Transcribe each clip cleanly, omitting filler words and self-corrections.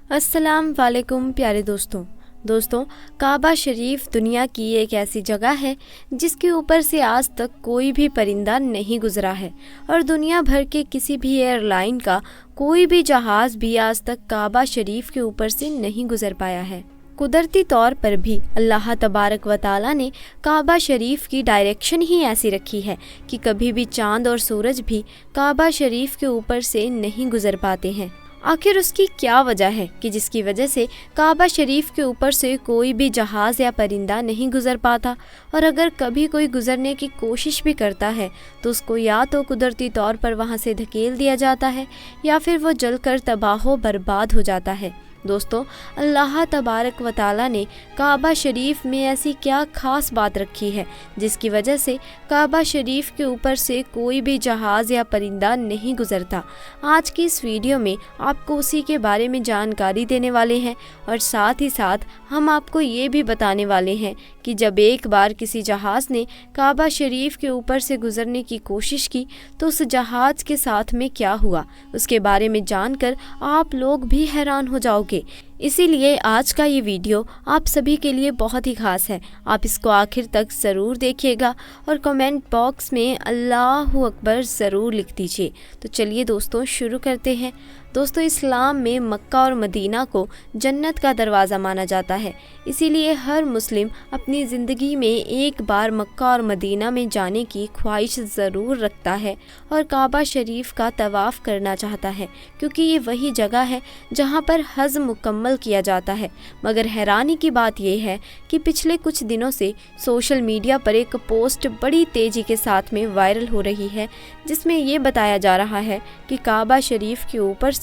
अस्सलाम वालेकुम प्यारे दोस्तों, काबा शरीफ दुनिया की एक ऐसी जगह है जिसके ऊपर से आज तक कोई भी परिंदा नहीं गुजरा है और दुनिया भर के किसी भी एयरलाइन का कोई भी जहाज़ भी आज तक काबा शरीफ के ऊपर से नहीं गुजर पाया है। कुदरती तौर पर भी अल्लाह तबारक व तआला ने काबा शरीफ की डायरेक्शन ही ऐसी रखी है कि कभी भी चाँद और सूरज भी काबा शरीफ के ऊपर से नहीं गुजर पाते हैं। आखिर उसकी क्या वजह है कि जिसकी वजह से काबा शरीफ के ऊपर से कोई भी जहाज़ या परिंदा नहीं गुजर पाता, और अगर कभी कोई गुजरने की कोशिश भी करता है तो उसको या तो कुदरती तौर पर वहाँ से धकेल दिया जाता है या फिर वो जलकर तबाह बर्बाद हो जाता है। दोस्तों, अल्लाह तबारक व तआला ने काबा शरीफ में ऐसी क्या ख़ास बात रखी है जिसकी वजह से काबा शरीफ के ऊपर से कोई भी जहाज़ या परिंदा नहीं गुजरता। आज की इस वीडियो में आपको उसी के बारे में जानकारी देने वाले हैं और साथ ही साथ हम आपको ये भी बताने वाले हैं कि जब एक बार किसी जहाज़ ने काबा शरीफ के ऊपर से गुजरने की कोशिश की तो उस जहाज़ के साथ में क्या हुआ, उसके बारे में जानकर आप लोग भी हैरान हो जाओगे। इसीलिए आज का ये वीडियो आप सभी के लिए बहुत ही ख़ास है। आप इसको आखिर तक ज़रूर देखिएगा और कमेंट बॉक्स में अल्लाहु अकबर ज़रूर लिख दीजिए। तो चलिए दोस्तों शुरू करते हैं। दोस्तों, इस्लाम में मक्का और मदीना को जन्नत का दरवाज़ा माना जाता है, इसीलिए हर मुस्लिम अपनी ज़िंदगी में एक बार मक्का और मदीना में जाने की ख्वाहिश ज़रूर रखता है और काबा शरीफ का तवाफ़ करना चाहता है, क्योंकि ये वही जगह है जहाँ पर हज मुकम्मल किया जाता है। मगर हैरानी की बात यह है कि पिछले कुछ दिनों से सोशल मीडिया पर एक पोस्ट बड़ी तेज़ी के साथ में वायरल हो रही है, जिसमें ये बताया जा रहा है कि काबा शरीफ के ऊपर से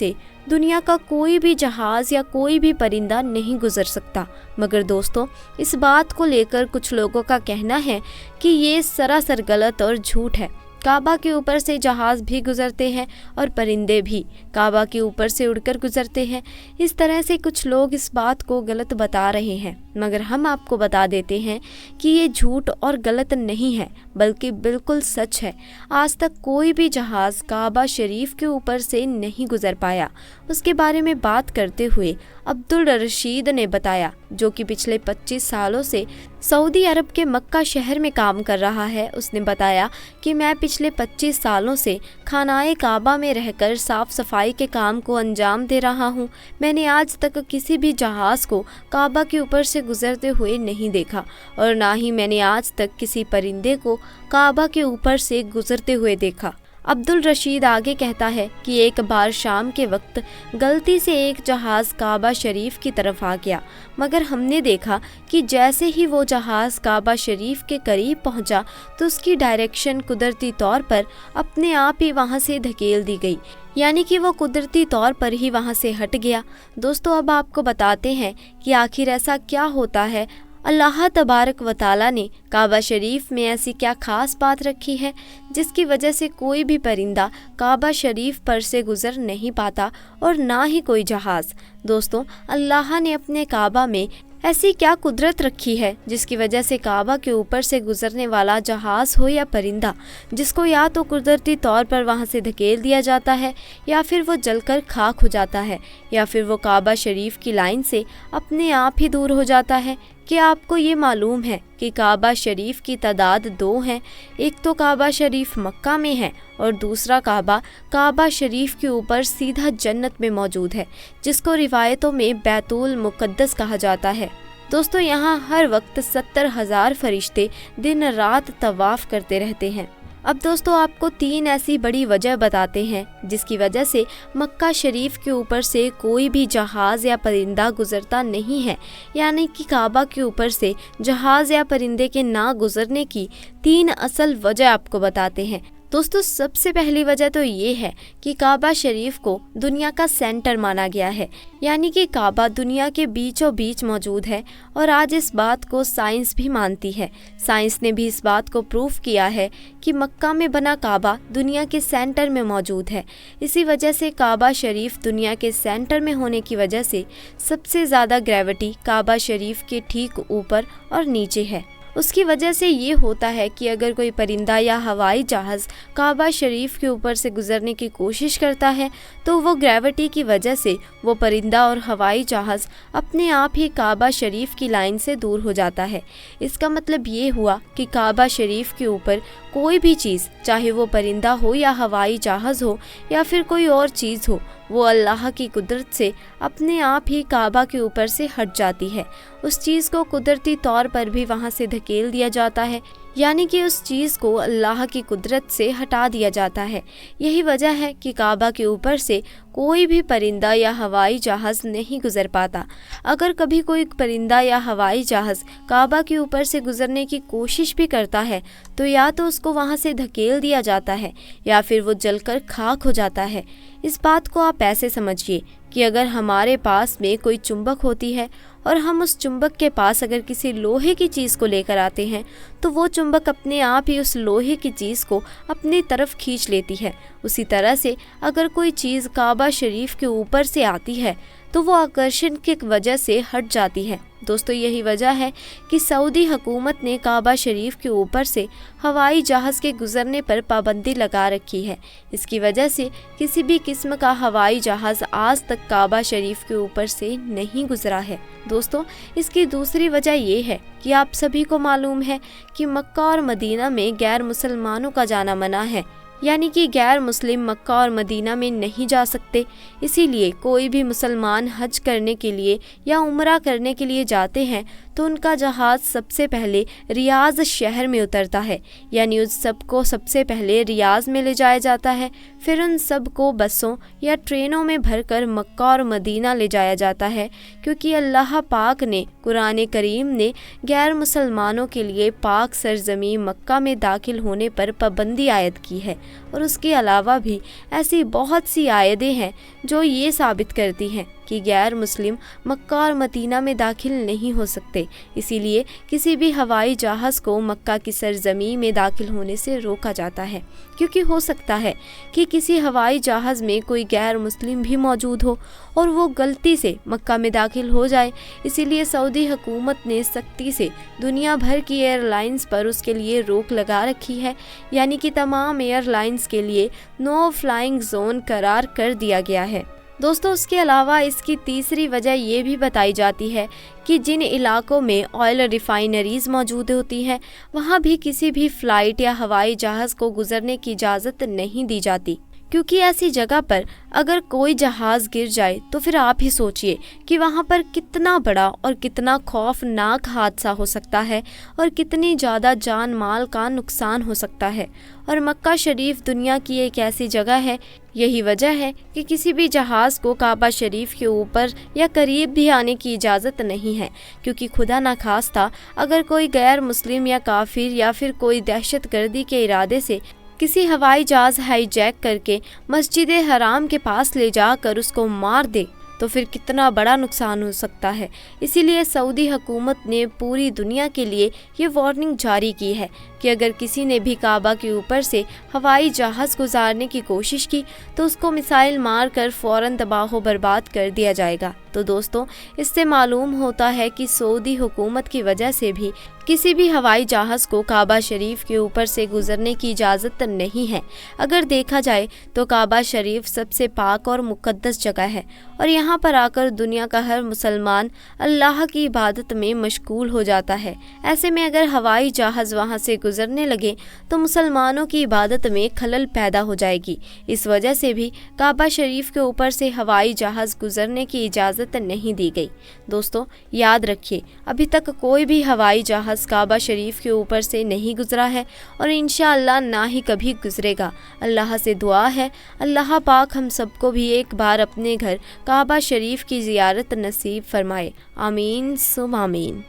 दुनिया का कोई भी जहाज़ या कोई भी परिंदा नहीं गुजर सकता। मगर दोस्तों, इस बात को लेकर कुछ लोगों का कहना है कि ये सरासर गलत और झूठ है। काबा के ऊपर से जहाज़ भी गुजरते हैं और परिंदे भी काबा के ऊपर से उड़कर गुजरते हैं। इस तरह से कुछ लोग इस बात को गलत बता रहे हैं, मगर हम आपको बता देते हैं कि ये झूठ और गलत नहीं है, बल्कि बिल्कुल सच है। आज तक कोई भी जहाज़ काबा शरीफ के ऊपर से नहीं गुजर पाया। उसके बारे में बात करते हुए अब्दुल रशीद ने बताया, जो कि पिछले 25 सालों से सऊदी अरब के मक्का शहर में काम कर रहा है। उसने बताया कि मैं पिछले 25 सालों से खानाए काबा में रहकर साफ़ सफाई के काम को अंजाम दे रहा हूँ। मैंने आज तक किसी भी जहाज़ को काबा के ऊपर से गुजरते हुए नहीं देखा और ना ही मैंने आज तक किसी परिंदे को काबा के ऊपर से गुजरते हुए देखा। अब्दुल रशीद आगे कहता है कि एक बार शाम के वक्त गलती से एक जहाज़ काबा शरीफ की तरफ आ गया, मगर हमने देखा कि जैसे ही वो जहाज़ काबा शरीफ के करीब पहुंचा तो उसकी डायरेक्शन कुदरती तौर पर अपने आप ही वहां से धकेल दी गई, यानी कि वो कुदरती तौर पर ही वहां से हट गया। दोस्तों, अब आपको बताते हैं कि आखिर ऐसा क्या होता है। अल्लाह तबारक व तआला ने काबा शरीफ में ऐसी क्या ख़ास बात रखी है जिसकी वजह से कोई भी परिंदा काबा शरीफ पर से गुज़र नहीं पाता और ना ही कोई जहाज़। दोस्तों, अल्लाह ने अपने काबा में ऐसी क्या कुदरत रखी है जिसकी वजह से काबा के ऊपर से गुजरने वाला जहाज़ हो या परिंदा, जिसको या तो कुदरती तौर पर वहाँ से धकेल दिया जाता है या फिर वो जलकर खाक हो जाता है या फिर वो काबा शरीफ की लाइन से अपने आप ही दूर हो जाता है। क्या आपको ये मालूम है कि काबा शरीफ की तादाद 2 हैं? एक तो काबा शरीफ मक्का में है और दूसरा काबा शरीफ के ऊपर सीधा जन्नत में मौजूद है, जिसको रिवायतों में बैतुल मुक़द्दस कहा जाता है। दोस्तों, यहाँ हर वक्त 70,000 फरिश्ते दिन रात तवाफ़ करते रहते हैं। अब दोस्तों, आपको 3 ऐसी बड़ी वजह बताते हैं जिसकी वजह से मक्का शरीफ के ऊपर से कोई भी जहाज़ या परिंदा गुजरता नहीं है, यानी कि काबा के ऊपर से जहाज़ या परिंदे के ना गुजरने की 3 असल वजह आपको बताते हैं। दोस्तों, सबसे पहली वजह तो ये है कि काबा शरीफ को दुनिया का सेंटर माना गया है, यानी कि काबा दुनिया के बीचों बीच मौजूद है और आज इस बात को साइंस भी मानती है। साइंस ने भी इस बात को प्रूफ किया है कि मक्का में बना काबा दुनिया के सेंटर में मौजूद है। इसी वजह से काबा शरीफ दुनिया के सेंटर में होने की वजह से सबसे ज़्यादा ग्रेविटी काबा शरीफ के ठीक ऊपर और नीचे है। اس کی وجہ سے یہ ہوتا ہے کہ اگر کوئی پرندہ یا ہوائی جہاز کعبہ شریف کے اوپر سے گزرنے کی کوشش کرتا ہے تو وہ گریوٹی کی وجہ سے وہ پرندہ اور ہوائی جہاز اپنے آپ ہی کعبہ شریف کی لائن سے دور ہو جاتا ہے۔ اس کا مطلب یہ ہوا کہ کعبہ شریف کے اوپر کوئی بھی چیز، چاہے وہ پرندہ ہو یا ہوائی جہاز ہو یا پھر کوئی اور چیز ہو، وہ اللہ کی قدرت سے اپنے آپ ہی کعبہ کے اوپر سے ہٹ جاتی ہے۔ اس چیز کو قدرتی طور پر بھی وہاں سے دھکیل دیا جاتا ہے، یعنی کہ اس چیز کو اللہ کی قدرت سے ہٹا دیا جاتا ہے۔ یہی وجہ ہے کہ کعبہ کے اوپر سے کوئی بھی پرندہ یا ہوائی جہاز نہیں گزر پاتا۔ اگر کبھی کوئی پرندہ یا ہوائی جہاز کعبہ کے اوپر سے گزرنے کی کوشش بھی کرتا ہے تو یا تو اس کو وہاں سے دھکیل دیا جاتا ہے یا پھر وہ جل کر خاک ہو جاتا ہے۔ اس بات کو آپ ایسے سمجھیے کہ اگر ہمارے پاس میں کوئی چمبک ہوتی ہے اور ہم اس چمبک کے پاس اگر کسی لوہے کی چیز کو لے کر آتے ہیں تو وہ چمبک اپنے آپ ہی اس لوہے کی چیز کو اپنی طرف کھینچ لیتی ہے۔ اسی طرح سے اگر کوئی چیز کعبہ شریف کے اوپر سے آتی ہے تو وہ آکرشن کی وجہ سے ہٹ جاتی ہے۔ دوستو، یہی وجہ ہے کہ سعودی حکومت نے کعبہ شریف کے اوپر سے ہوائی جہاز کے گزرنے پر پابندی لگا رکھی ہے۔ اس کی وجہ سے کسی بھی قسم کا ہوائی جہاز آج تک کعبہ شریف کے اوپر سے نہیں گزرا ہے۔ دوستو، اس کی دوسری وجہ یہ ہے کہ آپ سبھی کو معلوم ہے کہ مکہ اور مدینہ میں غیر مسلمانوں کا جانا منع ہے، یعنی کہ غیر مسلم مکہ اور مدینہ میں نہیں جا سکتے۔ اسی لیے کوئی بھی مسلمان حج کرنے کے لیے یا عمرہ کرنے کے لیے جاتے ہیں تو ان کا جہاز سب سے پہلے ریاض شہر میں اترتا ہے، یعنی اس سب کو سب سے پہلے ریاض میں لے جایا جاتا ہے، پھر ان سب کو بسوں یا ٹرینوں میں بھر کر مکہ اور مدینہ لے جایا جاتا ہے، کیونکہ اللہ پاک نے قرآن کریم نے غیر مسلمانوں کے لیے پاک سرزمین مکہ میں داخل ہونے پر پابندی عائد کی ہے۔ اور اس کے علاوہ بھی ایسی بہت سی آیتیں ہیں جو یہ ثابت کرتی ہیں کہ غیر مسلم مکہ اور مدینہ میں داخل نہیں ہو سکتے۔ اسی لیے کسی بھی ہوائی جہاز کو مکہ کی سرزمین میں داخل ہونے سے روکا جاتا ہے، کیونکہ ہو سکتا ہے کہ کسی ہوائی جہاز میں کوئی غیر مسلم بھی موجود ہو اور وہ غلطی سے مکہ میں داخل ہو جائے۔ اسی لیے سعودی حکومت نے سختی سے دنیا بھر کی ایئر لائنز پر اس کے لیے روک لگا رکھی ہے، یعنی کہ تمام ایئر لائنز کے لیے نو فلائنگ زون قرار کر دیا گیا ہے۔ دوستو، اس کے علاوہ اس کی تیسری وجہ یہ بھی بتائی جاتی ہے کہ جن علاقوں میں آئل ریفائنریز موجود ہوتی ہیں وہاں بھی کسی بھی فلائٹ یا ہوائی جہاز کو گزرنے کی اجازت نہیں دی جاتی، کیونکہ ایسی جگہ پر اگر کوئی جہاز گر جائے تو پھر آپ ہی سوچئے کہ وہاں پر کتنا بڑا اور کتنا خوفناک حادثہ ہو سکتا ہے اور کتنی زیادہ جان مال کا نقصان ہو سکتا ہے۔ اور مکہ شریف دنیا کی ایک ایسی جگہ ہے، یہی وجہ ہے کہ کسی بھی جہاز کو کعبہ شریف کے اوپر یا قریب بھی آنے کی اجازت نہیں ہے، کیونکہ خدا نخواستہ اگر کوئی غیر مسلم یا کافر یا پھر کوئی دہشت گردی کے ارادے سے کسی ہوائی جہاز ہائی جیک کر کے مسجد حرام کے پاس لے جا کر اس کو مار دے تو پھر کتنا بڑا نقصان ہو سکتا ہے۔ اسی لیے سعودی حکومت نے پوری دنیا کے لیے یہ وارننگ جاری کی ہے کہ اگر کسی نے بھی کعبہ کے اوپر سے ہوائی جہاز گزارنے کی کوشش کی تو اس کو میزائل مار کر فوراً تباہ و برباد کر دیا جائے گا۔ تو دوستوں، اس سے معلوم ہوتا ہے کہ سعودی حکومت کی وجہ سے بھی کسی بھی ہوائی جہاز کو کعبہ شریف کے اوپر سے گزرنے کی اجازت نہیں ہے۔ اگر دیکھا جائے تو کعبہ شریف سب سے پاک اور مقدس جگہ ہے اور یہاں پر آ کر دنیا کا ہر مسلمان اللہ کی عبادت میں مشغول ہو جاتا ہے۔ ایسے میں اگر ہوائی جہاز وہاں سے گزرنے لگے تو مسلمانوں کی عبادت میں خلل پیدا ہو جائے گی۔ اس وجہ سے بھی کعبہ شریف کے اوپر سے ہوائی جہاز گزرنے کی اجازت نہیں دی گئی۔ دوستو، یاد رکھیے، ابھی تک کوئی بھی ہوائی جہاز کعبہ شریف کے اوپر سے نہیں گزرا ہے اور انشاءاللہ نہ ہی کبھی گزرے گا۔ اللہ سے دعا ہے اللہ پاک ہم سب کو بھی ایک بار اپنے گھر کعبہ شریف کی زیارت نصیب فرمائے۔ آمین ثم آمین۔